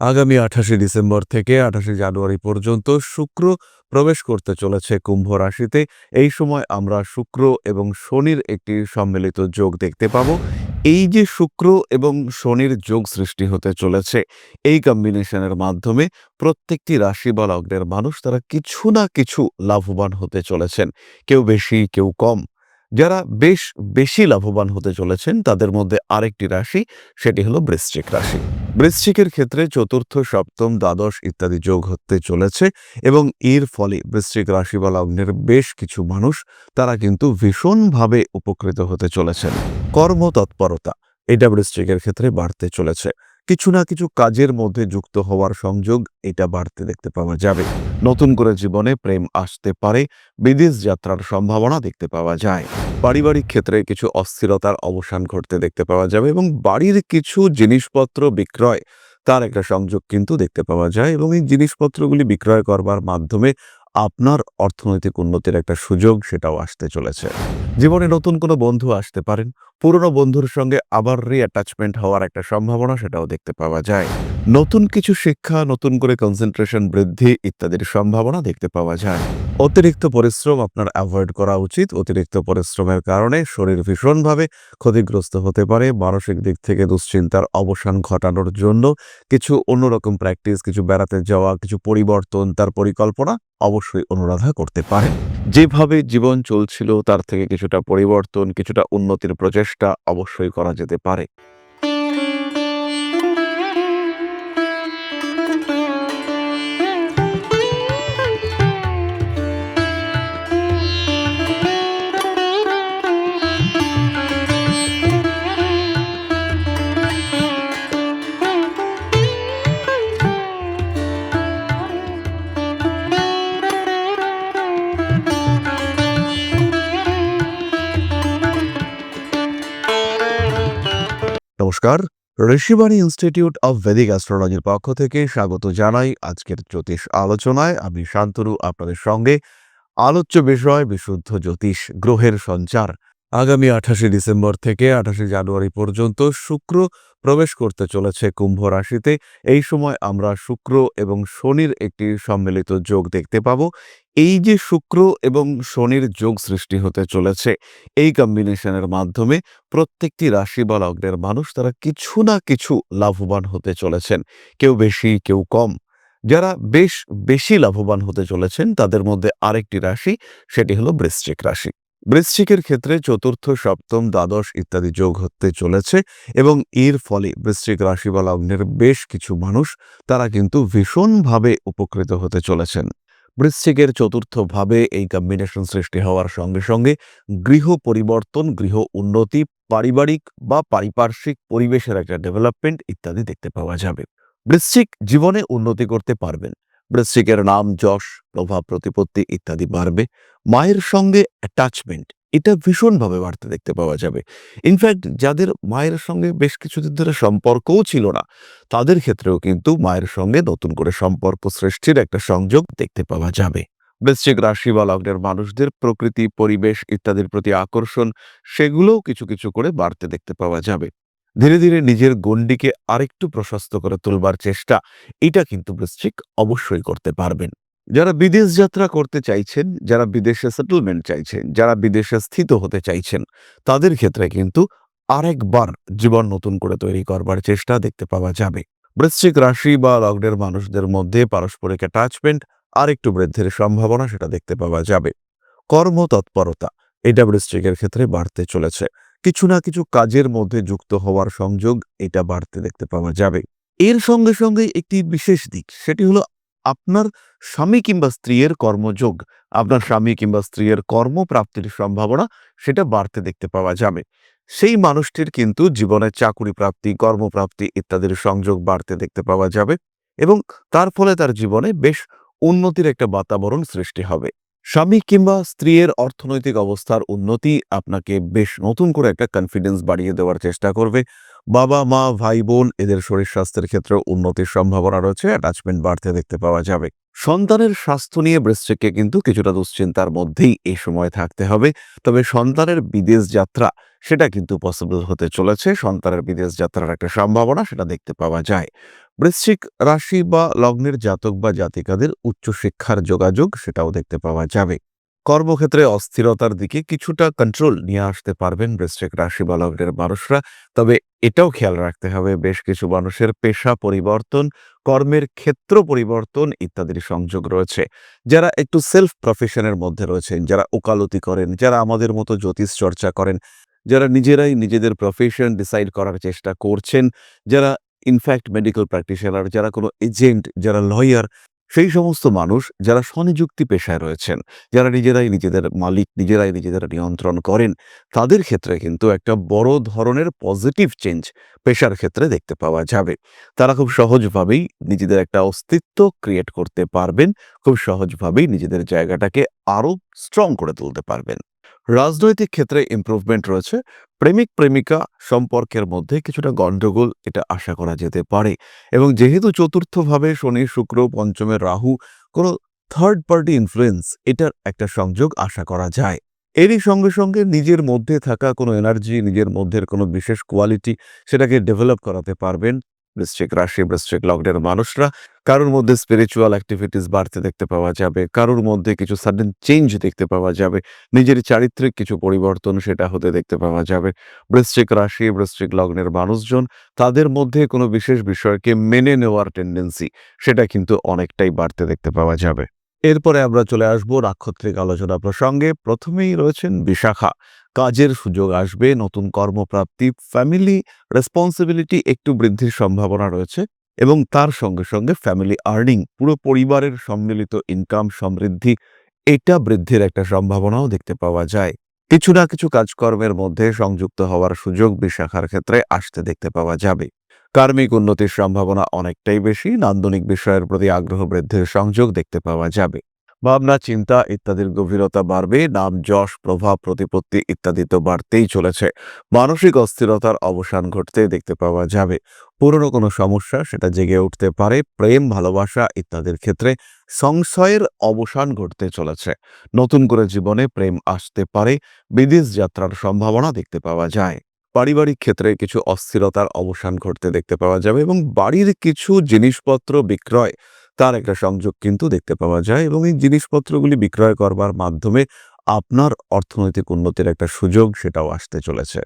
আগামী ২৮শে ডিসেম্বর থেকে ২৮শে জানুয়ারি পর্যন্ত শুক্র প্রবেশ করতে চলেছে কুম্ভ রাশিতে। এই সময় আমরা শুক্র এবং শনির একটি সম্মিলিত যোগ দেখতে পাবো। এই যে শুক্র এবং শনির যোগ সৃষ্টি হতে চলেছে, এই কম্বিনেশনের মাধ্যমে প্রত্যেকটি রাশি বা লগ্নের মানুষ তারা কিছু না কিছু লাভবান হতে চলেছেন। কেউ বেশি, কেউ কম। যারা বেশ বেশি লাভবান হতে চলেছেন তাদের মধ্যে আরেকটি রাশি, সেটি হলো বৃশ্চিক রাশি। বৃশ্চিকের ক্ষেত্রে চতুর্থ, সপ্তম, দ্বাদশ ইত্যাদি যোগ হতে চলেছে এবং এর ফলে বৃশ্চিক রাশি বা লগ্নের বেশ কিছু মানুষ তারা কিন্তু ভীষণভাবে উপকৃত হতে চলেছেন। কর্মতৎপরতা এটা বৃশ্চিকের ক্ষেত্রে বাড়তে চলেছে। কিছু না কিছু কাজের মধ্যে যুক্ত হওয়ার সংযোগ এটা বাড়তে দেখতে পাওয়া যাবে। নতুন করে জীবনে প্রেম আসতে পারে। বিদেশ যাত্রার সম্ভাবনা দেখতে পাওয়া যায়। পারিবারিক ক্ষেত্রে কিছু অস্থিরতার অবসান ঘটতে দেখতে পাওয়া যাবে এবং বাড়ির কিছু জিনিসপত্র বিক্রয় তার একটা সংযোগ কিন্তু দেখতে পাওয়া যায় এবং এই জিনিসপত্রগুলি বিক্রয় করবার মাধ্যমে আপনার অর্থনৈতিক উন্নতির একটা সুযোগ সেটাও আসতে চলেছে। জীবনে নতুন কোনো বন্ধু আসতে পারেন। পুরনো বন্ধুর সঙ্গে আবার রিঅ্যাটাচমেন্ট হওয়ার একটা সম্ভাবনা সেটাও দেখতে পাওয়া যায়। নতুন কিছু শিক্ষা, নতুন করে কনসেন্ট্রেশন বৃদ্ধি ইত্যাদির সম্ভাবনা দেখতে পাওয়া যায়। অতিরিক্ত পরিশ্রম আপনার অ্যাভয়েড করা উচিত। অতিরিক্ত পরিশ্রমের কারণে শরীর ভীষণভাবে ক্ষতিগ্রস্ত হতে পারে। মানসিক দিক থেকে দুশ্চিন্তার অবসান ঘটানোর জন্য কিছু অন্যরকম প্র্যাকটিস, কিছু বেড়াতে যাওয়া, কিছু পরিবর্তন, তার পরিকল্পনা অবশ্যই অনুরাধা করতে পারেন। যেভাবে জীবন চলছিল তার থেকে কিছুটা পরিবর্তন, কিছুটা উন্নতির প্রচেষ্টা অবশ্যই করা যেতে পারে। নমস্কার। ঋষিবাণী ইনস্টিটিউট অব ভেদিক অ্যাস্ট্রোলজির পক্ষ থেকে স্বাগত জানাই আজকের জ্যোতিষ আলোচনায়। আমি শান্তনু আপনাদের সঙ্গে। আলোচ্য বিষয় বিশুদ্ধ জ্যোতিষ, গ্রহের সঞ্চার। আগামী ২৮শে ডিসেম্বর থেকে ২৮শে জানুয়ারি পর্যন্ত শুক্র প্রবেশ করতে চলেছে কুম্ভ রাশিতে। এই সময় আমরা শুক্র এবং শনির একটি সম্মিলিত যোগ দেখতে পাব। এই যে শুক্র এবং শনির যোগ সৃষ্টি হতে চলেছে, এই কম্বিনেশনের মাধ্যমে প্রত্যেকটি রাশি বা লগ্নের মানুষ তারা কিছু না কিছু লাভবান হতে চলেছেন। কেউ বেশি, কেউ কম। যারা বেশ বেশি লাভবান হতে চলেছেন তাদের মধ্যে আরেকটি রাশি, সেটি হলো বৃশ্চিক রাশি। বৃশ্চিকের ক্ষেত্রে চতুর্থ, সপ্তম, দ্বাদশ ইত্যাদি যোগ হতে চলেছে এবং এর ফলে বৃশ্চিক রাশি বা লগ্নের বেশ কিছু মানুষ তারা কিন্তু ভীষণভাবে উপকৃত হতে চলেছেন। বৃশ্চিকের চতুর্থ ভাবে এই কম্বিনেশন সৃষ্টি হওয়ার সঙ্গে সঙ্গে গৃহ পরিবর্তন, গৃহ উন্নতি, পারিবারিক বা পারিপার্শ্বিক পরিবেশের একটা ডেভেলপমেন্ট ইত্যাদি দেখতে পাওয়া যাবে। বৃশ্চিক জীবনে উন্নতি করতে পারবেন। বৃশ্চিকের নাম, যশ, প্রভাব, প্রতিপত্তি ইত্যাদি বাড়বে। মায়ের সঙ্গে অ্যাটাচমেন্ট এটা ভীষণভাবে বাড়তে দেখতে পাওয়া যাবে। ইনফ্যাক্ট যাদের মায়ের সঙ্গে বেশ কিছুদিন ধরে সম্পর্কও ছিল না, তাদের ক্ষেত্রেও কিন্তু মায়ের সঙ্গে নতুন করে সম্পর্ক সৃষ্টির একটা সংযোগ দেখতে পাওয়া যাবে। বৃশ্চিক রাশি বা লগ্নের মানুষদের প্রকৃতি, পরিবেশ ইত্যাদির প্রতি আকর্ষণ সেগুলোও কিছু কিছু করে বাড়তে দেখতে পাওয়া যাবে। ধীরে ধীরে নিজের গণ্ডিকে আরেকটু প্রশস্ত করে তুলবার চেষ্টা এটা কিন্তু বৃশ্চিক অবশ্যই করতে পারবেন। যারা বিদেশ যাত্রা করতে চাইছেন, যারা বিদেশে সেটেলমেন্ট চাইছেন, যারা বিদেশে স্থিত হতে চাইছেন, তাদের ক্ষেত্রে কিন্তু আরেকবার জীবন নতুন করে তৈরি করবার চেষ্টা দেখতে পাওয়া যাবে। বৃশ্চিক রাশি বা লগ্নের মানুষদের মধ্যে পারস্পরিক অ্যাটাচমেন্ট আরেকটু বৃদ্ধির সম্ভাবনা সেটা দেখতে পাওয়া যাবে। কর্মতৎপরতা এটা বৃশ্চিকের ক্ষেত্রে বাড়তে চলেছে। কিছু না কিছু কাজের মধ্যে যুক্ত হওয়ার সংযোগ এটা বাড়তে দেখতে পাওয়া যাবে। এর সঙ্গে সঙ্গে একটি বিশেষ দিক, সেটি হলো আপনার স্বামী কিংবা স্ত্রীর কর্মযোগ, আপনার স্বামী কিংবা স্ত্রীর কর্মপ্রাপ্তির সম্ভাবনা সেটা বাড়তে দেখতে পাওয়া যাবে। সেই মানুষটির কিন্তু জীবনে চাকুরি প্রাপ্তি, কর্মপ্রাপ্তি ইত্যাদির সংযোগ বাড়তে দেখতে পাওয়া যাবে এবং তার ফলে তার জীবনে বেশ উন্নতির একটা বাতাবরণ সৃষ্টি হবে। স্বামী কিংবা স্ত্রীর অর্থনৈতিক অবস্থার উন্নতি আপনাকে বেশ নতুন করে একটা কনফিডেন্স বাড়িয়ে দেওয়ার চেষ্টা করবে। বাবা মা ভাই বোন এদের শরীর স্বাস্থ্যের ক্ষেত্রে উন্নতির সম্ভাবনা রয়েছে, অ্যাটাচমেন্ট বাড়তে দেখতে পাওয়া যাবে। সন্তানের স্বাস্থ্য নিয়ে বৃশ্চিককে কিন্তু কিছুটা দুশ্চিন্তার মধ্যেই এই সময় থাকতে হবে। তবে সন্তানের বিদেশ যাত্রা সেটা কিন্তু পসিবল হতে চলেছে। সন্তানের বিদেশ যাত্রার একটা সম্ভাবনা সেটা দেখতে পাওয়া যায়। বৃশ্চিক রাশি বা লগ্নের জাতক বা জাতিকাদের উচ্চশিক্ষার যোগাযোগ সেটাও দেখতে পাওয়া যাবে। কর্মক্ষেত্রে অস্থিরতার দিকে কিছুটা কন্ট্রোল নিয়ে আসতে পারবেন বৃশ্চিক রাশি বা লগ্নের মানুষরা। তবে এটাও খেয়াল রাখতে হবে বেশ কিছু মানুষের পেশা পরিবর্তন, কর্মের ক্ষেত্র পরিবর্তন ইত্যাদির সংযোগ রয়েছে। যারা একটু সেলফ প্রফেশনের মধ্যে রয়েছেন, যারা ওকালতি করেন, যারা আমাদের মতো জ্যোতিষ চর্চা করেন, যারা নিজেরাই নিজেদের প্রফেশন ডিসাইড করার চেষ্টা করছেন, যারা ইনফ্যাক্ট মেডিকেল প্র্যাকটিশনার, যারা কোনো এজেন্ট, যারা লয়ার, সেই সমস্ত মানুষ যারা স্বনিযুক্তি পেশায় রয়েছেন, যারা নিজেরাই নিজেদের মালিক, নিজেরাই নিজেদের নিয়ন্ত্রণ করেন, তাদের ক্ষেত্রে কিন্তু একটা বড় ধরনের পজিটিভ চেঞ্জ পেশার ক্ষেত্রে দেখতে পাওয়া যাবে। তারা খুব সহজভাবেই নিজেদের একটা অস্তিত্ব ক্রিয়েট করতে পারবেন, খুব সহজভাবেই নিজেদের জায়গাটাকে আরো স্ট্রং করে তুলতে পারবেন। রাজনৈতিক ক্ষেত্রে ইমপ্রুভমেন্ট রয়েছে। প্রেমিক-প্রেমিকা সম্পর্কের মধ্যে কিছুটা গন্ডগোল এটা আশা করা যেতে পারে এবং যেহেতু চতুর্থভাবে শনি, শুক্র, পঞ্চমে রাহু, কোনো থার্ড পার্টি ইনফ্লুয়েন্স এটার একটা সংযোগ আশা করা যায়। এরই সঙ্গে, সঙ্গে নিজের মধ্যে থাকা কোনো এনার্জি, নিজের মধ্যের কোনো বিশেষ কোয়ালিটি সেটাকে ডেভেলপ করাতে পারবেন বৃশ্চিক রাশি, বৃশ্চিক লগ্নের মানুষরা। কারোর মধ্যে স্পিরিচুয়াল অ্যাক্টিভিটিস বাড়তে দেখতে পাওয়া যাবে, কারোর মধ্যে কিছু সাডেন চেঞ্জ দেখতে পাওয়া যাবে, নিজের চারিত্রিক কিছু পরিবর্তন সেটা হতে দেখতে পাওয়া যাবে। বৃশ্চিক রাশি, বৃশ্চিক লগ্নের মানুষজন তাদের মধ্যে কোনো বিশেষ বিষয়কে মেনে নেওয়ার টেন্ডেন্সি সেটা কিন্তু অনেকটাই বাড়তে দেখতে পাওয়া যাবে। এরপরে আমরা চলে আসবো নাক্ষত্রিক আলোচনা প্রসঙ্গে। প্রথমেই রয়েছেন বিশাখা। কাজের সুযোগ আসবে, নতুন কর্মপ্রাপ্তি, ফ্যামিলি রেসপন্সিবিলিটি একটু বৃদ্ধির সম্ভাবনা রয়েছে এবং তার সঙ্গে, সঙ্গে ফ্যামিলি আর্নিং, পুরো পরিবারের সম্মিলিত ইনকাম সমৃদ্ধি এটা বৃদ্ধির একটা সম্ভাবনাও দেখতে পাওয়া যায়। কিছু না কিছু কাজকর্মের মধ্যে সংযুক্ত হওয়ার সুযোগ বিশাখার ক্ষেত্রে আসতে দেখতে পাওয়া যাবে। কার্মিক উন্নতির সম্ভাবনা অনেকটাই বেশি, নান্দনিক বিষয়ের প্রতি আগ্রহ বৃদ্ধির সংযোগ দেখতে পাওয়া যাবে। ভাবনা, চিন্তা ইত্যাদির গভীরতা বাড়বে, নাম, যশ, প্রভাব, প্রতিপত্তি ইত্যাদি তো বাড়তেই চলেছে। মানসিক অস্থিরতার অবসান ঘটতে দেখতে পাওয়া যাবে। পুরনো কোনো সমস্যা সেটা জেগে উঠতে পারে, প্রেম, ভালোবাসা ইত্যাদির ক্ষেত্রে সংশয়ের অবসান ঘটতে চলেছে। নতুন করে জীবনে প্রেম আসতে পারে, বিদেশ যাত্রার সম্ভাবনা দেখতে পাওয়া যায়। পারিবারিক ক্ষেত্রে কিছু অস্থিরতার অবসান ঘটতে দেখতে পাওয়া যাবে এবং বাড়ির কিছু জিনিসপত্র বিক্রয় তার একটা সংযোগ কিন্তু দেখতে পাওয়া যায় এবং এই জিনিসপত্রগুলি বিক্রয় করবার মাধ্যমে আপনার অর্থনৈতিক উন্নতির একটা সুযোগ সেটাও আসতে চলেছে।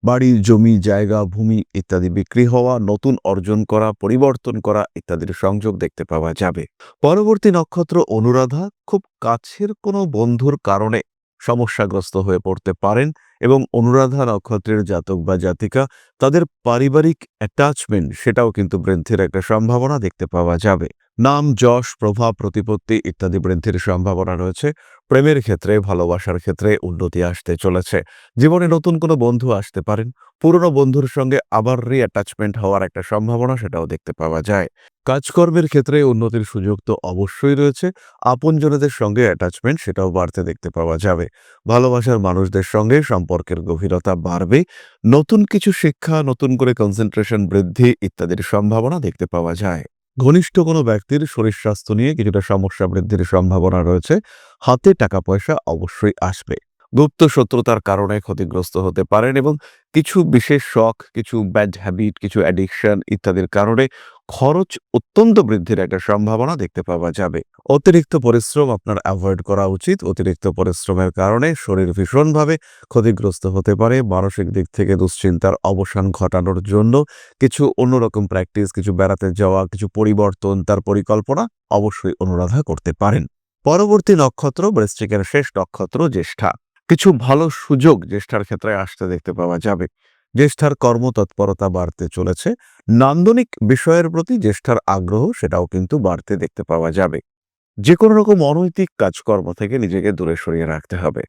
বাড়ি, জমি, জায়গা, ভূমি ইত্যাদি বিক্রি হওয়া, নতুন অর্জন করা, পরিবর্তন করা ইত্যাদির সংযোগ দেখতে পাওয়া যাবে। পরবর্তী নক্ষত্র অনুরাধা। খুব কাছের কোনো বন্ধুর কারণে সমস্যাগ্রস্ত হয়ে পড়তে পারেন এবং অনুরাধা নক্ষত্রের জাতক বা জাতিকা তাদের পারিবারিক অ্যাটাচমেন্ট সেটাও কিন্তু বৃদ্ধির একটা সম্ভাবনা দেখতে পাওয়া যাবে। নাম, যশ, প্রভাব, প্রতিপত্তি ইত্যাদি বৃদ্ধির সম্ভাবনা রয়েছে। প্রেমের ক্ষেত্রে, ভালোবাসার ক্ষেত্রে উন্নতি আসতে চলেছে। জীবনে নতুন কোনো বন্ধু আসতে পারেন, পুরনো বন্ধুর সঙ্গে আবার রিঅ্যাটাচমেন্ট হওয়ার একটা সম্ভাবনা সেটাও দেখতে পাওয়া যায়। কাজকর্মের ক্ষেত্রে উন্নতির সুযোগ তো অবশ্যই রয়েছে। আপনজনেদের সঙ্গে অ্যাটাচমেন্ট সেটাও বাড়তে দেখতে পাওয়া যাবে। ভালোবাসার মানুষদের সঙ্গে সম্পর্কের গভীরতা বাড়বে। নতুন কিছু শিক্ষা, নতুন করে কনসেন্ট্রেশন বৃদ্ধি ইত্যাদির সম্ভাবনা দেখতে পাওয়া যায়। ঘনিষ্ঠ কোনো ব্যক্তির শরীর স্বাস্থ্য নিয়ে কিছুটা সমস্যা বৃদ্ধির সম্ভাবনা রয়েছে। হাতে টাকা পয়সা অবশ্যই আসবে। গুপ্ত শত্রুতার কারণে ক্ষতিগ্রস্ত হতে পারেন এবং কিছু বিশেষ শখ, কিছু ব্যাড হ্যাবিট, কিছু অ্যাডিকশন ইত্যাদির কারণে খরচ অত্যন্ত বৃদ্ধির একটা সম্ভাবনা দেখতে পাওয়া যাবে। অতিরিক্ত পরিশ্রম আপনার অ্যাভয়েড করা উচিত। অতিরিক্ত পরিশ্রমের কারণে শরীর ভীষণভাবে ক্ষতিগ্রস্ত হতে পারে। মানসিক দিক থেকে দুশ্চিন্তার অবসান ঘটানোর জন্য কিছু অন্যরকম প্র্যাকটিস, কিছু বেড়াতে যাওয়া, কিছু পরিবর্তন তার পরিকল্পনা অবশ্যই অনুরাধা করতে পারেন। পরবর্তী নক্ষত্র বৃশ্চিকের শেষ নক্ষত্র জ্যেষ্ঠা। কিছু ভালো সুযোগ জ্যেষ্ঠার ক্ষেত্রে আসতে দেখতে পাওয়া যাবে। জ্যেষ্ঠার কর্মতৎপরতা বাড়তে চলেছে। নান্দনিক বিষয়ের প্রতি জ্যেষ্ঠার আগ্রহ সেটাও কিন্তু বাড়তে দেখতে পাওয়া যাবে। যে কোনো রকম অনৈতিক কাজকর্ম থেকে নিজেকে দূরে সরিয়ে রাখতে হবে।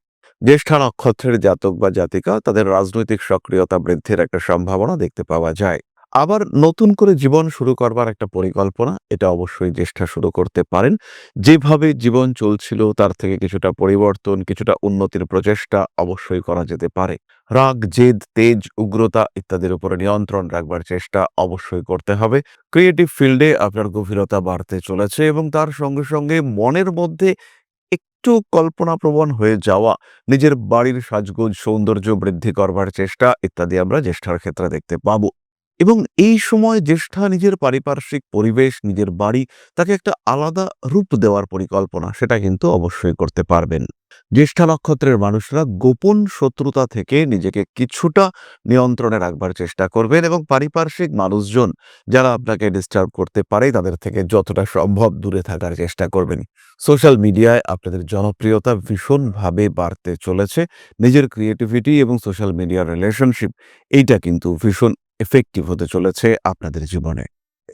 জ্যেষ্ঠা নক্ষত্রের জাতক বা জাতিকা তাদের রাজনৈতিক সক্রিয়তা বৃদ্ধির একটা সম্ভাবনা দেখতে পাওয়া যায়। আবার নতুন করে জীবন শুরু করবার একটা পরিকল্পনা, এটা অবশ্যই জ্যেষ্ঠা শুরু করতে পারেন। যেভাবে জীবন চলছিল তার থেকে কিছুটা পরিবর্তন, কিছুটা উন্নতির প্রচেষ্টা অবশ্যই করা যেতে পারে। রাগ, জেদ, তেজ, উগ্রতা ইত্যাদির উপরে নিয়ন্ত্রণ রাখবার চেষ্টা অবশ্যই করতে হবে। ক্রিয়েটিভ ফিল্ডে আপনার গভীরতা বাড়তে চলেছে এবং তার সঙ্গে, সঙ্গে মনের মধ্যে একটু কল্পনাপ্রবণ হয়ে যাওয়া, নিজের বাড়ির সাজগোজ সৌন্দর্য বৃদ্ধি করবার চেষ্টা ইত্যাদি আমরা জ্যেষ্ঠার ক্ষেত্রে দেখতে পাবো। এবং এই সময় জ্যেষ্ঠা নিজের পারিপার্শ্বিক পরিবেশ, নিজের বাড়ি তাকে একটা আলাদা রূপ দেওয়ার পরিকল্পনা সেটা কিন্তু অবশ্যই করতে পারবেন। জ্যেষ্ঠা নক্ষত্রের মানুষরা গোপন শত্রুতা থেকে নিজেকে কিছুটা নিয়ন্ত্রণে রাখবার চেষ্টা করবেন এবং পারিপার্শ্বিক মানুষজন যারা আপনাকে ডিস্টার্ব করতে পারে তাদের থেকে যতটা সম্ভব দূরে থাকার চেষ্টা করবেন। সোশ্যাল মিডিয়ায় আপনাদের জনপ্রিয়তা ভীষণভাবে বাড়তে চলেছে। নিজের ক্রিয়েটিভিটি এবং সোশ্যাল মিডিয়ার রিলেশনশিপ এইটা কিন্তু ভীষণ এফেক্টিভ হতে চলেছে আপনাদের জীবনে।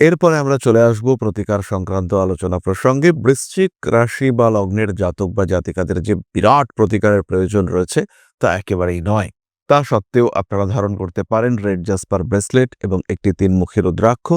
এরপরে আমরা চলে আসব প্রতিকার সংক্রান্ত আলোচনা প্রসঙ্গে। বৃশ্চিক রাশি বা লগ্নের জাতক বা জাতিকাদের যে বিরাট প্রতিকারের প্রয়োজন রয়েছে তা একেবারেই নয়। তা সত্ত্বেও আপনারা ধারণ করতে পারেন রেড জাসপার ব্রেসলেট এবং একটি ৩-মুখী রুদ্রাক্ষ।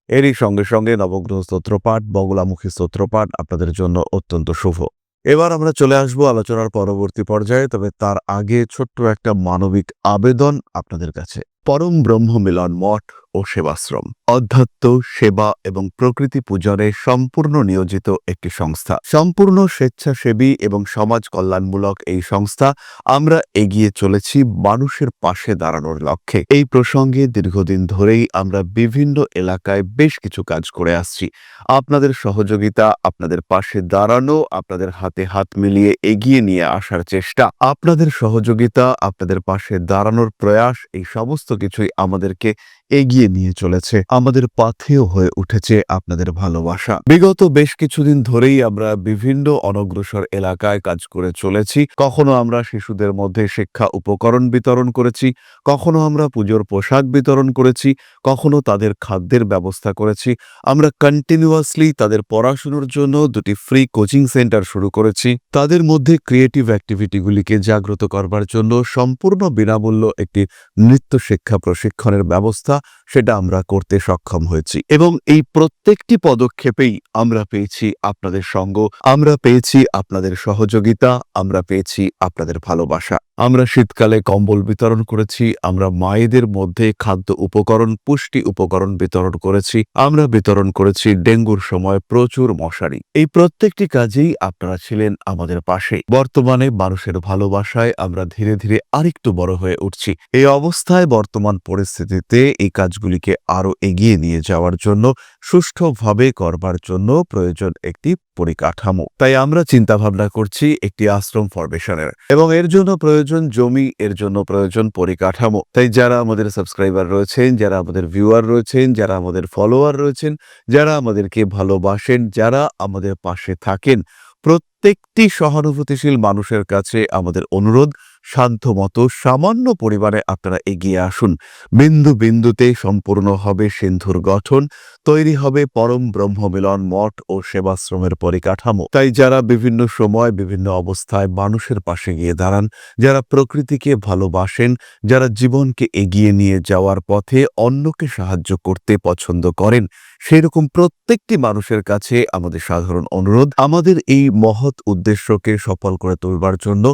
এরই সঙ্গে সঙ্গে নবগ্রহ স্তোত্রপাঠ, বগলামুখী স্তোত্রপাঠ আপনাদের জন্য অত্যন্ত শুভ। এবার আমরা চলে আসব আলোচনার পরবর্তী পর্যায়ে, তবে তার আগে ছোট্ট একটা মানবিক আবেদন আপনাদের কাছে। পরম ব্রহ্ম মিলন মঠ ও সেবাশ্রম অধ্যাত্ম, সেবা এবং প্রকৃতি পূজনে সম্পূর্ণ নিয়োজিত একটি সংস্থা। সম্পূর্ণ স্বেচ্ছাসেবী এবং সমাজ কল্যাণমূলক এই সংস্থা আমরা এগিয়ে চলেছি মানুষের পাশে দাঁড়ানোর লক্ষ্যে। এই প্রসঙ্গে দীর্ঘদিন ধরেই আমরা বিভিন্ন এলাকায় বেশ কিছু কাজ করে আসছি। আপনাদের সহযোগিতা, আপনাদের পাশে দাঁড়ানো, আপনাদের হাতে হাত মিলিয়ে এগিয়ে নিয়ে আসার চেষ্টা, আপনাদের সহযোগিতা, আপনাদের পাশে দাঁড়ানোর প্রয়াস, এই সমস্ত কিছুই আমাদেরকে এগিয়ে নিয়ে চলেছে। আমাদের পাথেয় হয়ে উঠেছে আপনাদের ভালোবাসা। বিগত বেশ কিছুদিন ধরেই আমরা বিভিন্ন অনগ্রসর এলাকায় কাজ করে চলেছি। কখনো আমরা শিশুদের মধ্যে শিক্ষা উপকরণ বিতরণ করেছি, কখনো আমরা পুজোর পোশাক বিতরণ করেছি, কখনো তাদের খাদ্যের ব্যবস্থা করেছি। আমরা কন্টিনিউয়াসলি তাদের পড়াশুনোর জন্য 2টি ফ্রি কোচিং সেন্টার শুরু করেছি। তাদের মধ্যে ক্রিয়েটিভ অ্যাক্টিভিটিগুলিকে জাগ্রত করবার জন্য সম্পূর্ণ বিনামূল্য একটি নৃত্য শিক্ষা প্রশিক্ষণের ব্যবস্থা সেটা আমরা করতে সক্ষম হয়েছি। এবং এই প্রত্যেকটি পদক্ষেপেই আমরা পেয়েছি আপনাদের সঙ্গ, আমরা পেয়েছি আপনাদের সহযোগিতা, আমরা পেয়েছি আপনাদের ভালোবাসা। আমরা শীতকালে কম্বল বিতরণ করেছি, আমরা মায়েদের মধ্যে খাদ্য উপকরণ, পুষ্টি উপকরণ বিতরণ করেছি, আমরা বিতরণ করেছি ডেঙ্গুর সময় প্রচুর মশারি। এই প্রত্যেকটি কাজেই আপনারা ছিলেন আমাদের পাশে। বর্তমানে মানুষের ভালোবাসায় আমরা ধীরে ধীরে আরেকটু বড় হয়ে উঠছি। এই অবস্থায় বর্তমান পরিস্থিতিতে এই কাজগুলিকে আরো এগিয়ে নিয়ে যাওয়ার জন্য, সুষ্ঠুভাবে করবার জন্য প্রয়োজন একটি পরিকাঠামো। তাই আমরা চিন্তা ভাবনা করছি একটি আশ্রম ফরমেশনের, এবং এর জন্য প্রয়োজন জমি, এর জন্য প্রয়োজন পরিকাঠামো। তাই যারা আমাদের সাবস্ক্রাইবার রয়েছেন, যারা আমাদের ভিউয়ার রয়েছেন, যারা আমাদের ফলোয়ার রয়েছেন, যারা আমাদেরকে ভালোবাসেন, যারা আমাদের পাশে থাকেন, প্রত্যেকটি সহানুভূতিশীল মানুষের কাছে আমাদের অনুরোধ, সাধ্যমতো সামান্য পরিমাণে আপনারা এগিয়ে আসুন। বিন্দু বিন্দুতে সম্পূর্ণ হবে সিন্ধুর গঠন, তৈরি হবে পরম ব্রহ্মমিলন মঠ ও সেবাশ্রমের পরিকাঠামো। তাই যারা বিভিন্ন সময় বিভিন্ন অবস্থায় মানুষের পাশে গিয়ে দাঁড়ান, যারা প্রকৃতিকে ভালোবাসেন, যারা জীবনকে এগিয়ে নিয়ে যাওয়ার পথে অন্যকে সাহায্য করতে পছন্দ করেন, সেরকম প্রত্যেকটি মানুষের কাছে আমাদের সাধারণ অনুরোধ, আমাদের এই মহৎ উদ্দেশ্যকে সফল করে তুলবার জন্য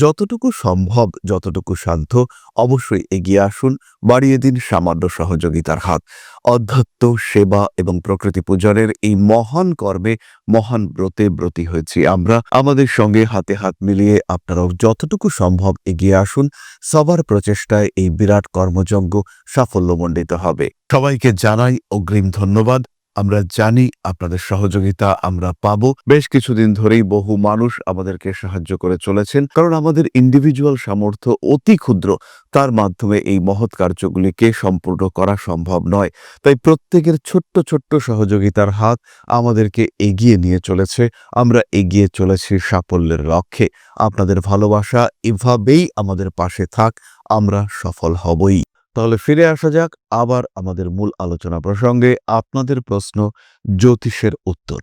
যতটুকু সম্ভব, যতটুকু সাধ্য অবশ্যই এগিয়ে আসুন, বাড়িয়ে দিন সামান্য সহযোগিতার হাত। অধ্যাত্ম, সেবা এবং প্রকৃতি পূজনের এই মহান কর্মে, মহান ব্রতে ব্রতী হয়েছি আমরা। আমাদের সঙ্গে হাতে হাত মিলিয়ে আপনারাও যতটুকু সম্ভব এগিয়ে আসুন। সবার প্রচেষ্টায় এই বিরাট কর্মযজ্ঞ সাফল্যমণ্ডিত হবে। সবাইকে জানাই অগ্রিম ধন্যবাদ। আমরা জানি আপনাদের সহযোগিতা আমরা পাবো। বেশ কিছুদিন ধরেই বহু মানুষ আমাদেরকে সাহায্য করে চলেছেন, কারণ আমাদের ইন্ডিভিজুয়াল সামর্থ্য অতি ক্ষুদ্র, তার মাধ্যমে এই মহৎ কার্যগুলিকে সম্পূর্ণ করা সম্ভব নয়। তাই প্রত্যেকের ছোট্ট ছোট্ট সহযোগিতার হাত আমাদেরকে এগিয়ে নিয়ে চলেছে। আমরা এগিয়ে চলেছি সাফল্যের লক্ষ্যে। আপনাদের ভালোবাসা এভাবেই আমাদের পাশে থাক, আমরা সফল হবই। তাহলে ফিরে আসা যাক আবার আমাদের মূল আলোচনা প্রসঙ্গে। আপনাদের প্রশ্ন, জ্যোতিষের উত্তর।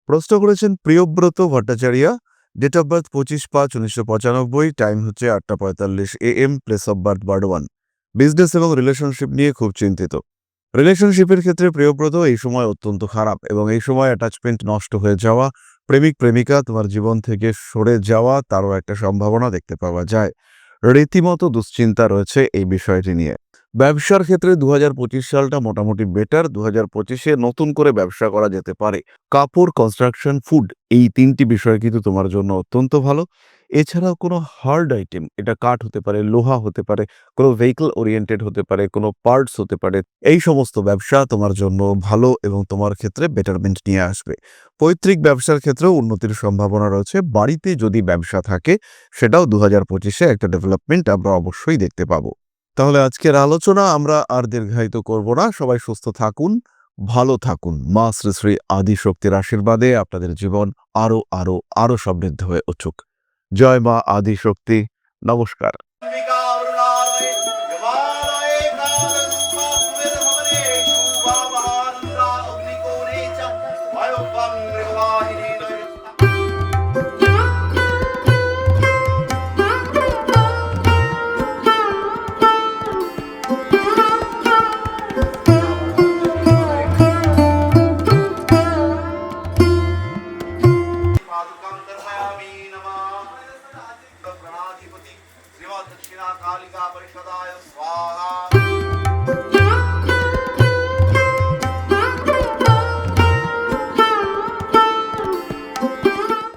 প্রশ্ন করেছেন Priyabrata Bhattacharya, date of birth 25/5/1995, time হচ্ছে 8:45 AM, place of birth Burdwan. Business এবং রিলেশনশিপ নিয়ে খুব চিন্তিত। রিলেশনশিপের ক্ষেত্রে প্রিয়ব্রত এই সময় অত্যন্ত খারাপ এবং এই সময় অ্যাটাচমেন্ট নষ্ট হয়ে যাওয়া, প্রেমিক-প্রেমিকা তোমার জীবন থেকে সরে যাওয়া তারও একটা সম্ভাবনা দেখতে পাওয়া যায়। রীতিমতো দুশ্চিন্তা রয়েছে এই বিষয়টি নিয়ে। ব্যবসার ক্ষেত্রে ২০২৫ সালটা মোটামুটি বেটার। ২০২৫ এ নতুন করে ব্যবসা করা যেতে পারে। কাপড়, কনস্ট্রাকশন, ফুড এই ৩ টি বিষয় কিন্তু তোমার জন্য অত্যন্ত ভালো। এছাড়াও কোনো হার্ড আইটেম, এটা কাঠ হতে পারে, লোহা হতে পারে, কোনো ভেহিকল ওরিয়েন্টেড হতে পারে, কোনো পার্টস হতে পারে। এই সমস্ত ব্যবসা তোমার জন্য ভালো এবং তোমার ক্ষেত্রে বেটারমেন্ট নিয়ে আসবে। পৈতৃক ব্যবসার ক্ষেত্রেও উন্নতির সম্ভাবনা রয়েছে। বাড়িতে যদি ব্যবসা থাকে সেটাও ২০২৫ এ একটা ডেভেলপমেন্ট আমরা অবশ্যই দেখতে পাবো। তাহলে আজকের আলোচনা আমরা আর দীর্ঘায়িত করব না। সবাই সুস্থ থাকুন, ভালো থাকুন। মা শ্রী শ্রী আদিশক্তির আশীর্বাদে আপনাদের জীবন আরো সমৃদ্ধ হয়ে উঠুক। জয় মা আদিশক্তি। নমস্কার।